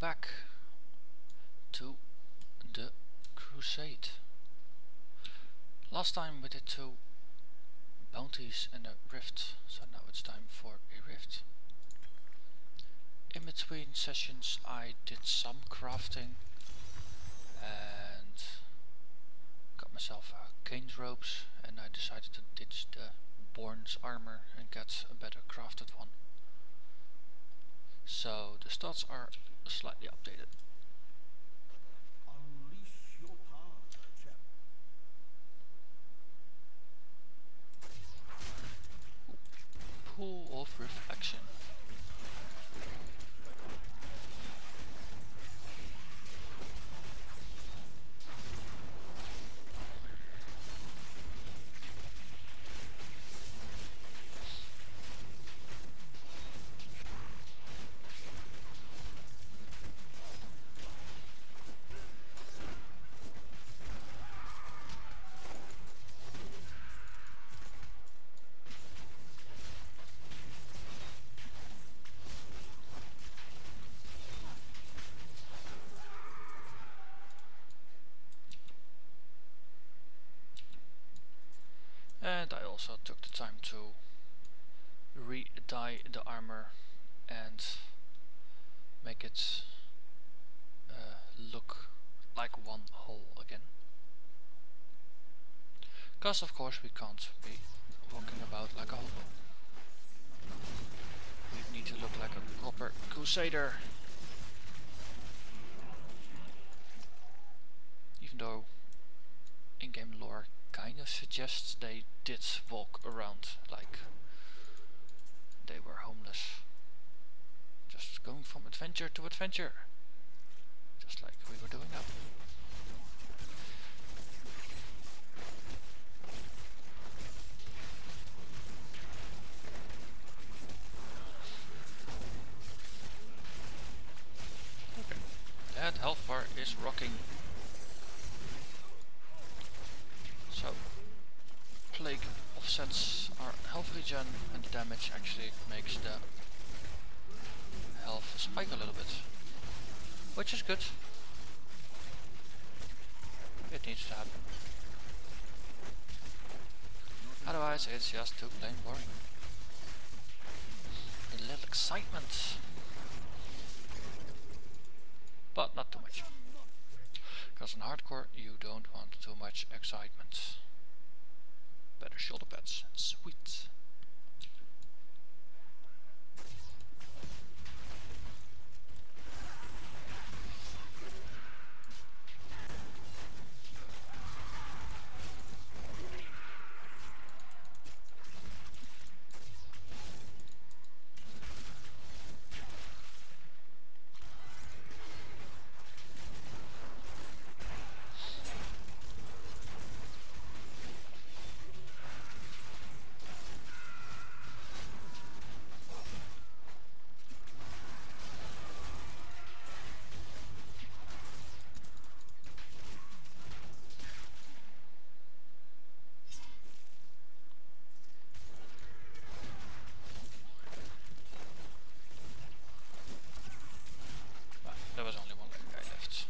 back to the Crusade. Last time we did 2 bounties and a rift, so now it's time for a rift. In between sessions I did some crafting and got myself cane's ropes, and I decided to ditch the Born's armor and get a better crafted one. So the stats are slightly updated. Unleash your power, champ. Pool of reflection. And I also took the time to re-dye the armor and make it look like one whole again. Because of course we can't be walking about like a hobo. We need to look like a proper Crusader. Even though in-game lore kind of suggests they did walk around like they were homeless, just going from adventure to adventure, just like we were doing now. Okay, that health bar is rocking. So, plague offsets our health regen, and the damage actually makes the health spike a little bit, which is good. It needs to happen. Otherwise it's just too plain boring. A little excitement, but not too much. Because in hardcore you don't want too much excitement. Better shoulder pads, sweet. There was only one guy left.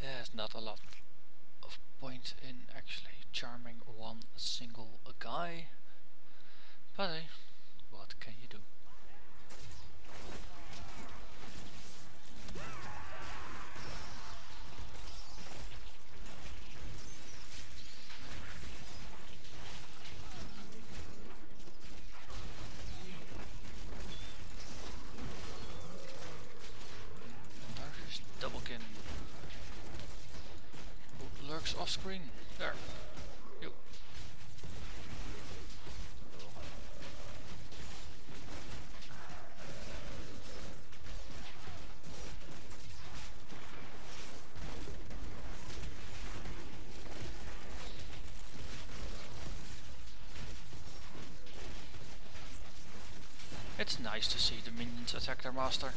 There's not a lot of point in actually charming one single guy, but hey, what can you do? Doublekin. Who lurks off screen? There. You. It's nice to see the minions attack their master.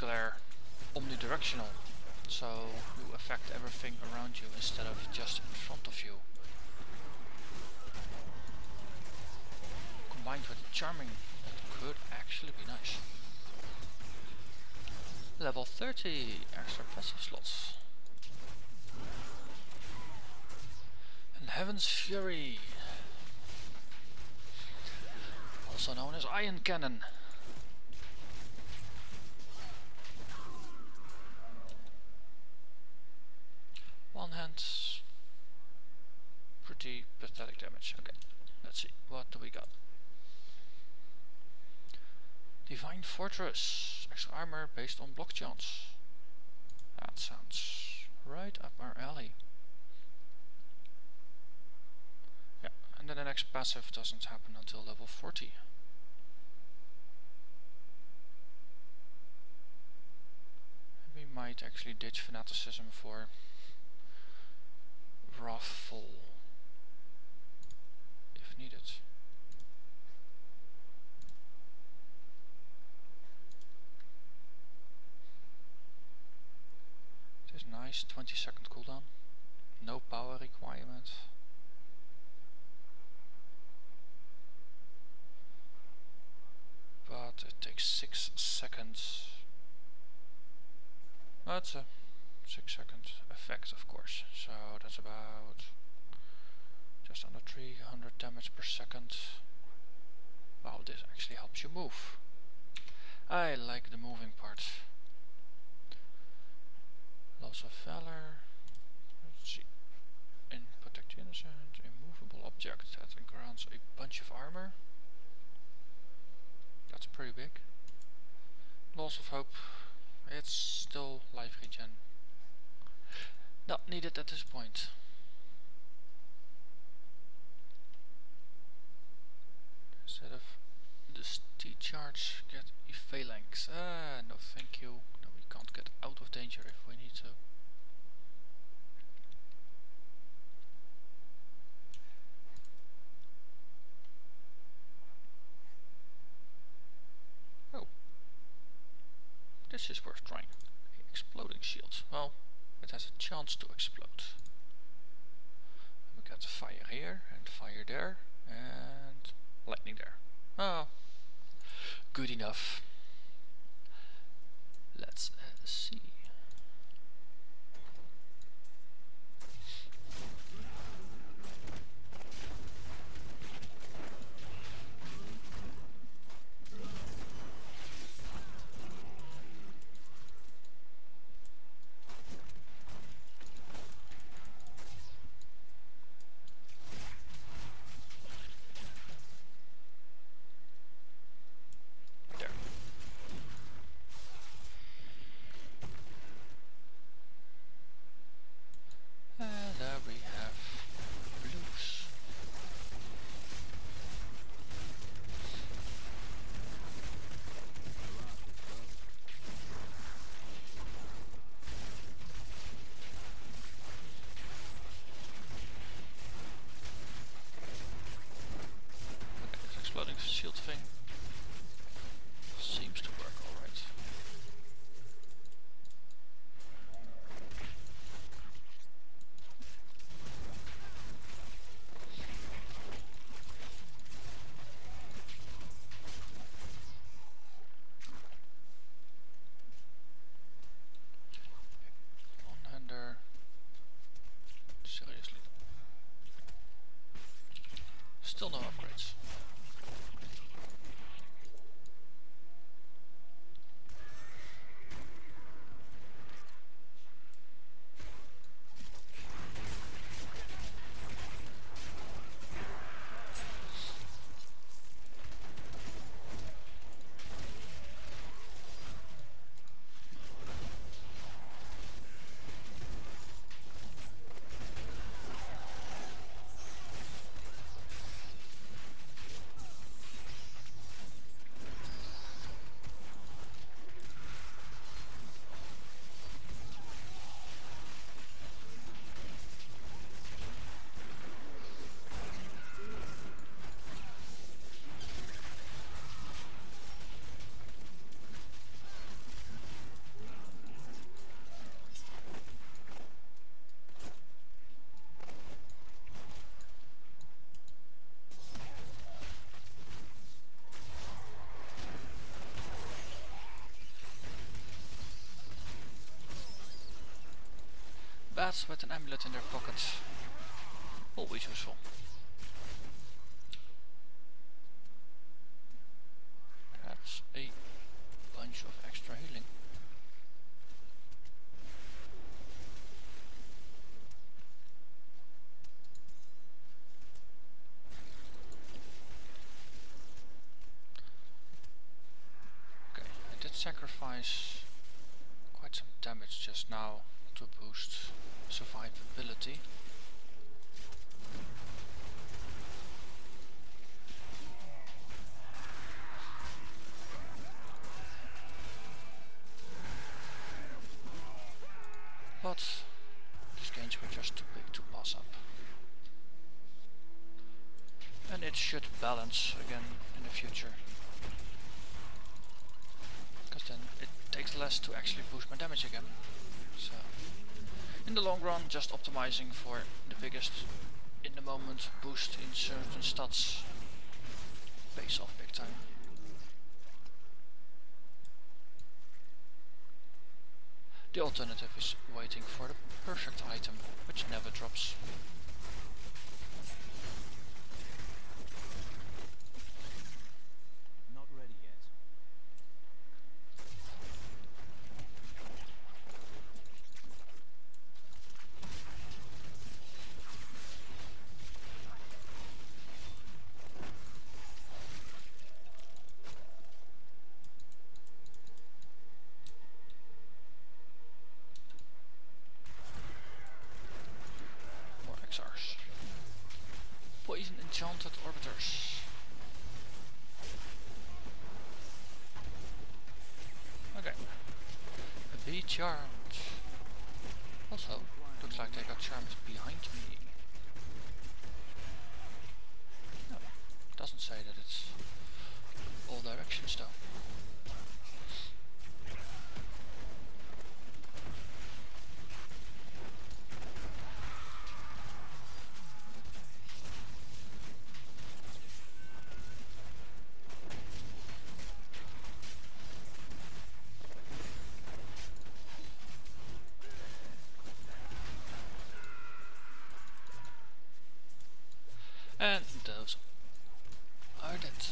glare omnidirectional, so you affect everything around you instead of just in front of you. Combined with charming, that could actually be nice. Level 30, extra passive slots. And Heaven's Fury, also known as Iron Cannon. One hand, pretty pathetic damage. Okay, let's see, what do we got? Divine Fortress, extra armor based on block chance. That sounds right up our alley. Yeah, and then the next passive doesn't happen until level 40. We might actually ditch Fanaticism for Wrathful if needed. It is nice, 20-second cooldown, no power requirement. But it takes 6 seconds. That's a 6-second effect, of course, so that's about just under 300 damage per second. Wow, this actually helps you move. I like the moving part. Loss of Valor. Let's see. In Protect the Innocent, immovable object that grants a bunch of armor. That's pretty big. Loss of Hope. It's still life regen. Not needed at this point. Instead of the Steed Charge, get a Phalanx. No thank you. No, we can't get out of danger if we need to. Oh. This is worth trying. Exploding shield. Well, it has a chance to explode. We got fire here, and fire there, and lightning there. Oh, good enough. Let's see. lads with an amulet in their pocket. Always useful. Perhaps a bunch of extra healing. Okay, I did sacrifice quite some damage just now to boost survivability. But these gains were just too big to pass up. And it should balance again in the future. Because then it takes less to actually boost my damage again. So in the long run, just optimizing for the biggest in the moment boost in certain stats pays off big time. The alternative is waiting for the perfect item, which never drops. Not ready yet. More XRs. Poison enchanted orbiters. Okay. Be charmed. Also, looks like they got charmed behind me. No, doesn't say that it's all directions though. And those are that.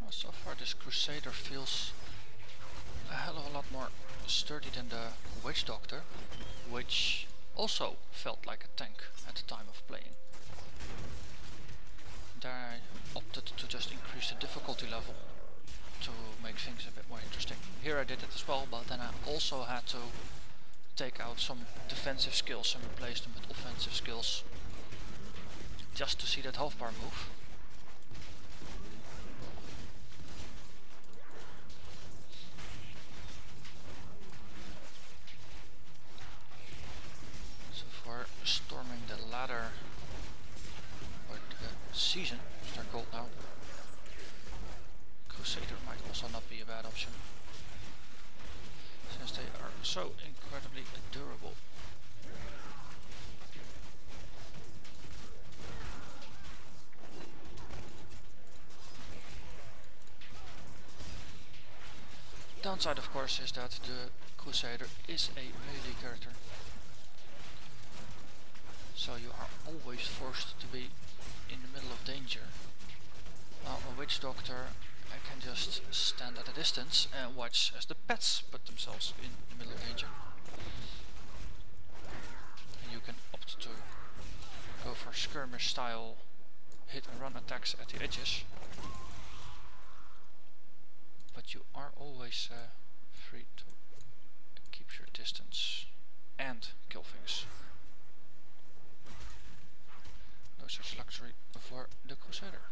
So far this Crusader feels a hell of a lot more sturdy than the Witch Doctor, which also felt like a tank at the time of playing. There I opted to just increase the difficulty level to make things a bit more interesting. Here I did it as well, but then I also had to take out some defensive skills and replace them with offensive skills just to see that health bar move. Storming the ladder, or the season, as they're called now. Crusader might also not be a bad option, since they are so incredibly durable. Downside, of course, is that the Crusader is a melee character. so you are always forced to be in the middle of danger. While a witch doctor can just stand at a distance and watch as the pets put themselves in the middle of danger. And you can opt to go for skirmish style hit and run attacks at the edges. But you are always free to keep your distance and kill things. No such luxury for the Crusader.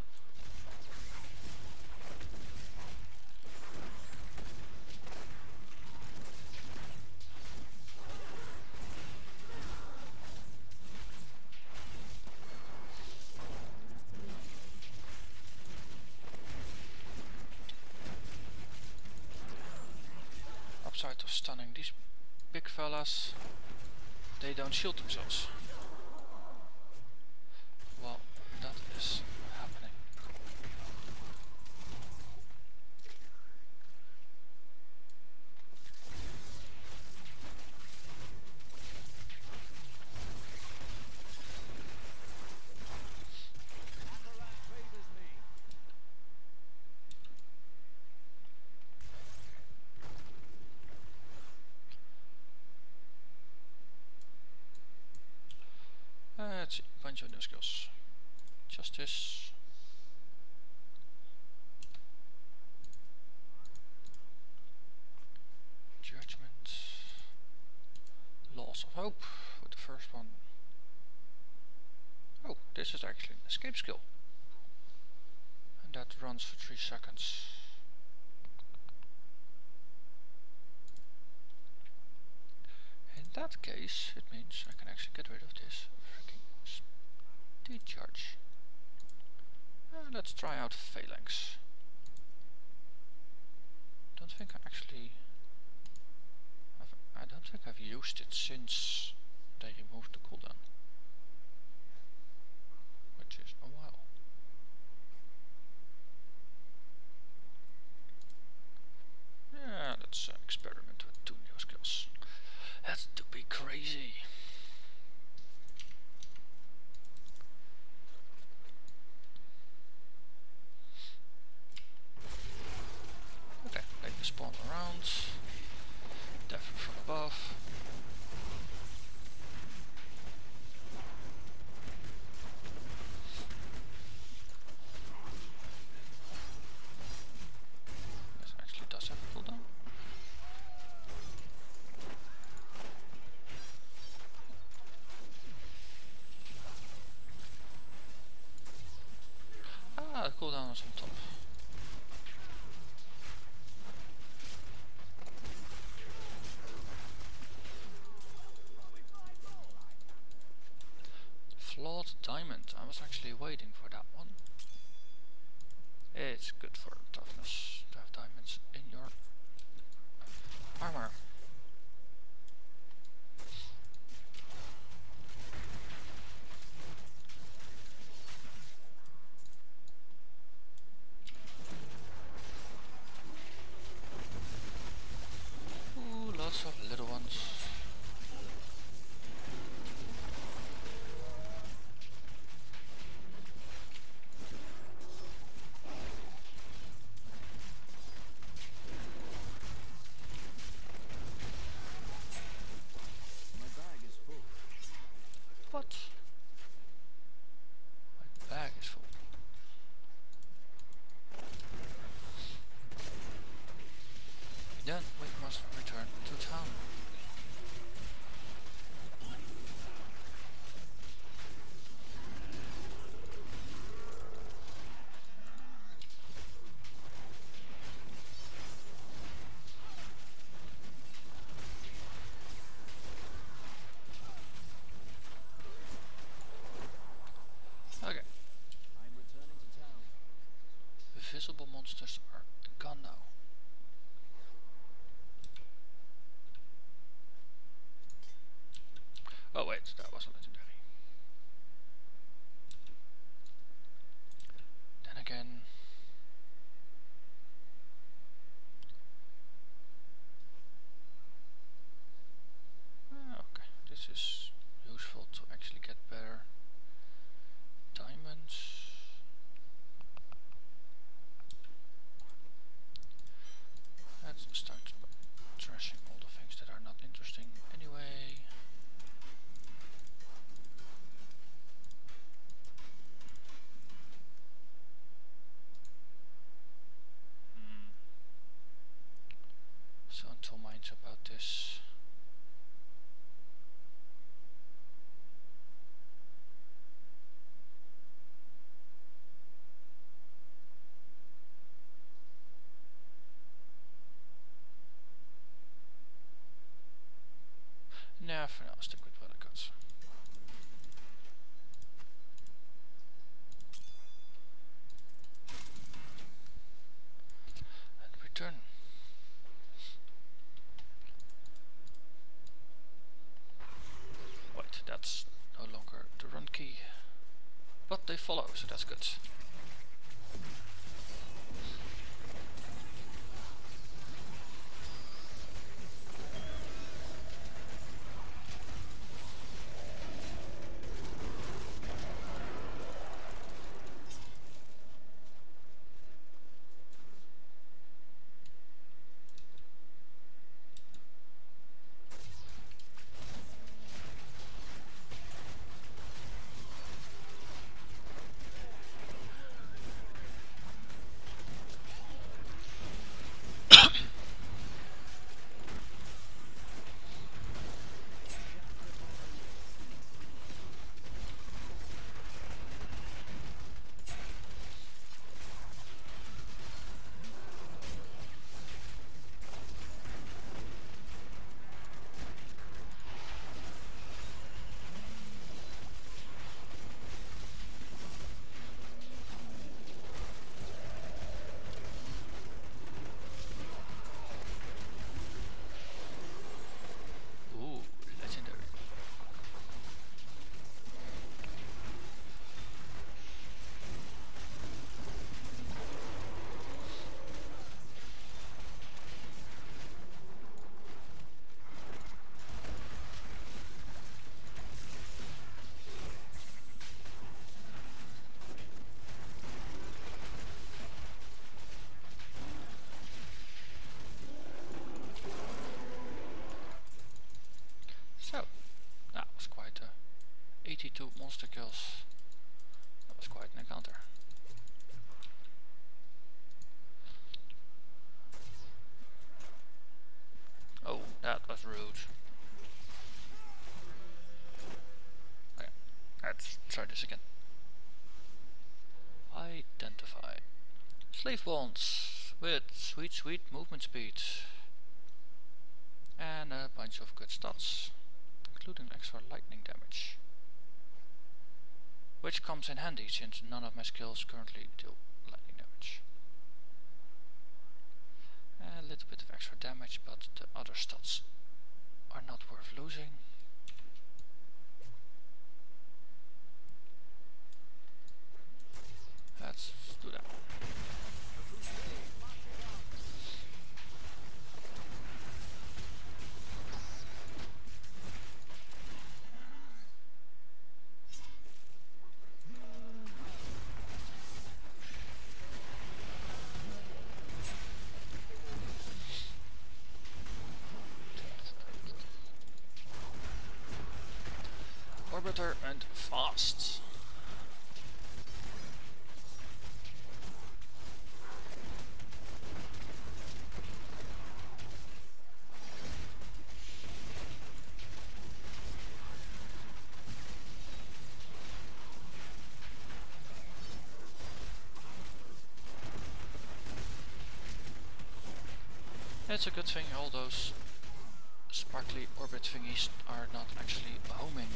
Upside of stunning these big fellas, they don't shield themselves. Well, that is happening. Let's see, bunch of new skills. Justice. Judgment. Loss of hope with the first one. Oh, this is actually an escape skill. And that runs for 3 seconds. In that case, it means I can actually get rid of this freaking speed charge. Let's try out Phalanx. Don't think I don't think I've used it since they removed the cooldown, which is a while. Yeah, let's experiment with 2 new skills. That's to be crazy. Okay, they spawn around. Death from above. This actually does have a cooldown. Ah, the cooldown is on top. Flawed diamond. I was actually waiting for that one. It's good for toughness to have diamonds in your armor. Ooh, lots of little ones. My bag is full. What? My bag is full. Then we must return to town. Okay. I'm returning to town. Visible monsters are gone now. Oh wait, that was a legendary. Then again, okay, this is useful to actually get better For now, stick with what I got. And return. Wait, that's no longer the run key. But they follow, so that's good. Ooh, legendary. So, that was quite 82 monster kills. That was quite an encounter. Oh, that was rude. Okay, let's try this again. Identify. Slave bonds with sweet movement speed. And a bunch of good stats, including extra lightning damage. Which comes in handy since none of my skills currently do lightning damage. A little bit of extra damage, but the other stats are not worth losing. Let's do that. Orbiter and fast. It's a good thing all those sparkly orbit thingies are not actually homing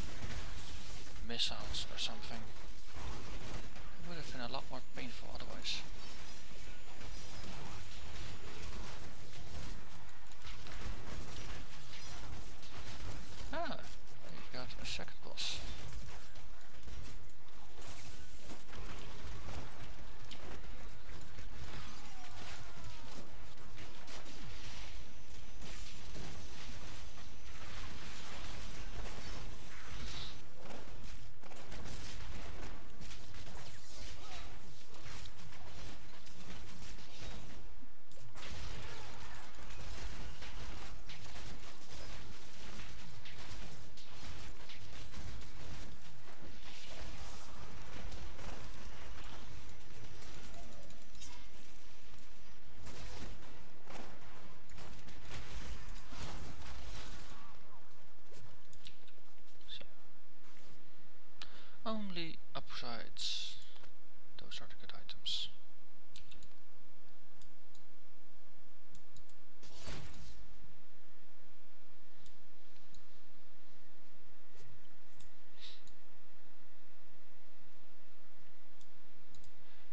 missiles or something. It would have been a lot more painful otherwise. Ah, we got a second boss.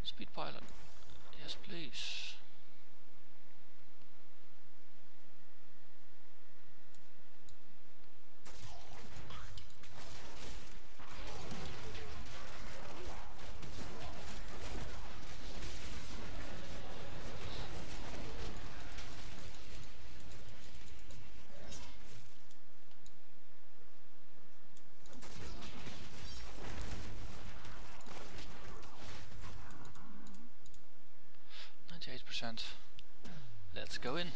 Speed pilot. Yes, please. Let's go in.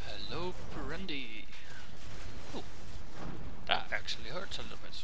Hello, Brandy. Oh, that actually hurts a little bit.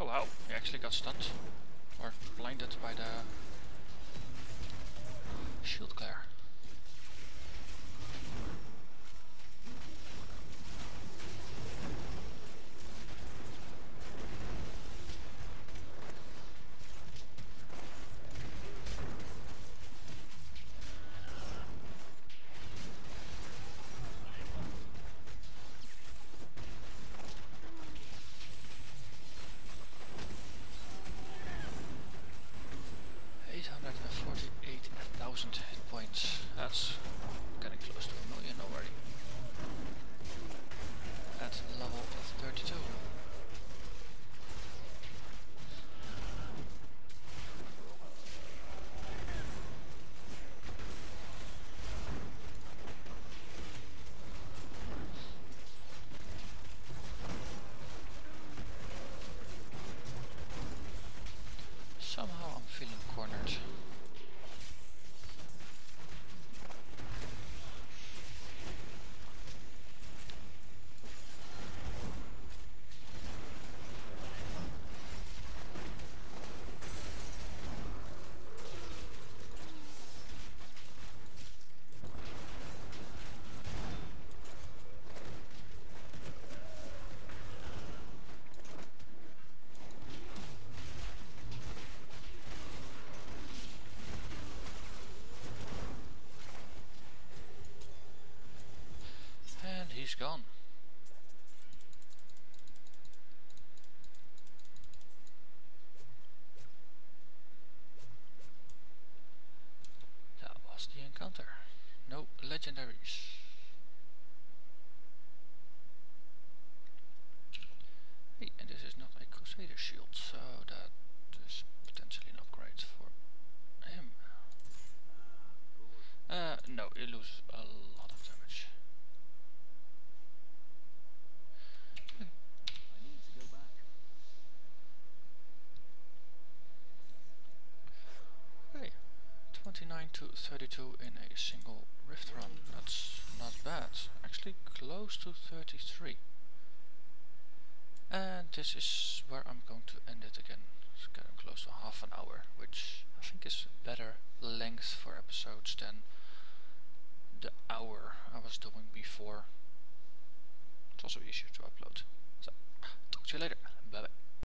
Oh wow, he actually got stunned. Or blinded by the shield glare. Hit points. That's getting close to 1,000,000 already. At level of 32. Somehow I'm feeling cornered. And he's gone. That was the encounter. No legendaries. Hey, and this is not a Crusader shield, so that is potentially an upgrade for him. No, he loses a lot of damage. I need to go back. Hey, 29 to 32 in a single rift run. That's not bad. Actually close to 33. And this is where I'm going to end it again. It's getting close to half an hour, which I think is better length for episodes than the hour I was doing before. It's also easier to upload. So, talk to you later.